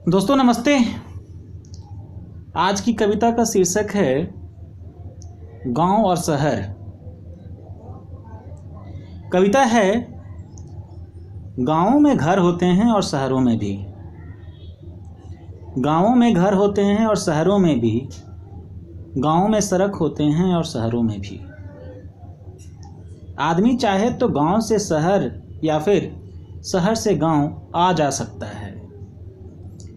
दोस्तों नमस्ते। आज की कविता का शीर्षक है गांव और शहर। कविता है, गांवों में घर होते हैं और शहरों में भी। गांवों में घर होते हैं और शहरों में भी। गांवों में सड़क होते हैं और शहरों में भी। आदमी चाहे तो गांव से शहर या फिर शहर से गांव आ जा सकता है।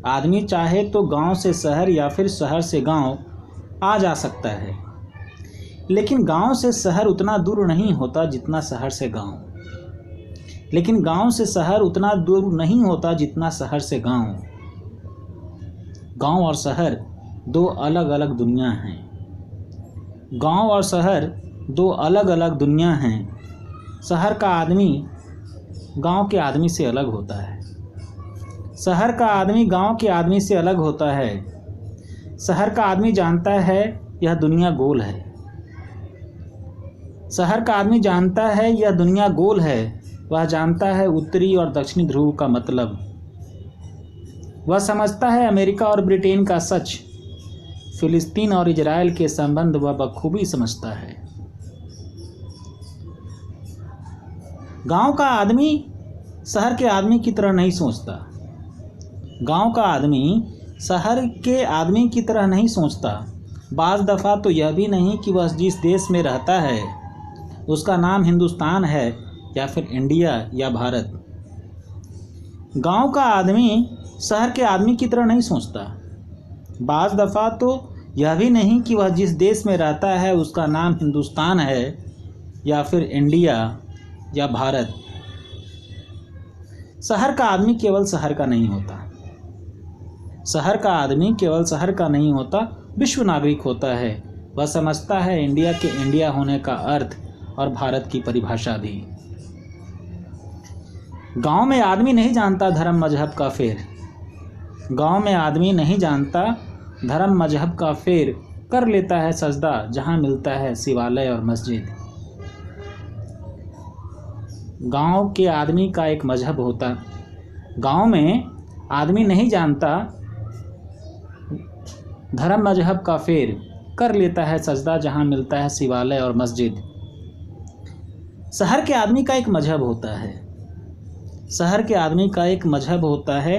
आदमी चाहे तो गांव से शहर या फिर शहर से गांव आ जा सकता है, लेकिन गांव से शहर उतना दूर नहीं होता जितना शहर से गांव। लेकिन गांव से शहर उतना दूर नहीं होता जितना शहर से गांव। गांव और शहर दो अलग अलग दुनिया हैं। गांव और शहर दो अलग अलग दुनिया हैं। शहर का आदमी गांव के आदमी से अलग होता है। शहर का आदमी गांव के आदमी से अलग होता है। शहर का आदमी जानता है यह दुनिया गोल है। शहर का आदमी जानता है यह दुनिया गोल है। वह जानता है उत्तरी और दक्षिणी ध्रुव का मतलब। वह समझता है अमेरिका और ब्रिटेन का सच। फिलिस्तीन और इजराइल के संबंध वह बखूबी समझता है। गांव का आदमी शहर के आदमी की तरह नहीं सोचता। गांव का आदमी शहर के आदमी की तरह नहीं सोचता। बाज़ दफ़ा तो यह भी नहीं कि वह जिस देश में रहता है उसका नाम हिंदुस्तान है या फिर इंडिया या भारत। गांव का आदमी शहर के आदमी की तरह नहीं सोचता। बाज़ दफ़ा तो यह भी नहीं कि वह जिस देश में रहता है उसका नाम हिंदुस्तान है या फिर इंडिया या भारत। शहर का आदमी केवल शहर का नहीं होता। शहर का आदमी केवल शहर का नहीं होता, विश्व नागरिक होता है। वह समझता है इंडिया के इंडिया होने का अर्थ और भारत की परिभाषा भी। गांव में आदमी नहीं जानता धर्म मजहब का फेर। गांव में आदमी नहीं जानता धर्म मजहब का फेर। कर लेता है सजदा जहां मिलता है शिवालय और मस्जिद। गांव के आदमी का एक मजहब होता। गांव में आदमी नहीं जानता धर्म मजहब का फेर। कर लेता है सजदा जहां मिलता है शिवालय और मस्जिद। शहर के आदमी का एक मजहब होता है। शहर के आदमी का एक मजहब होता है।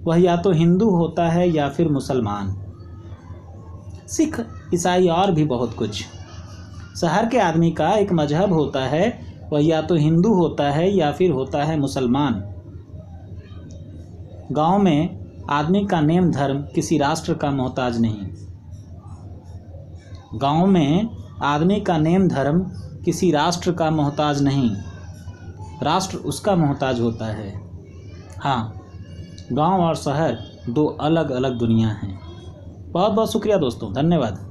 वह या तो हिंदू होता है या फिर मुसलमान, सिख, ईसाई और भी बहुत कुछ। शहर के आदमी का एक मजहब होता है। वह या तो हिंदू होता है या फिर होता है मुसलमान। गांव में आदमी का नेम धर्म किसी राष्ट्र का मोहताज नहीं। गांव में आदमी का नेम धर्म किसी राष्ट्र का मोहताज नहीं, राष्ट्र उसका मोहताज होता है। हाँ, गांव और शहर दो अलग अलग दुनिया हैं। बहुत बहुत शुक्रिया दोस्तों, धन्यवाद।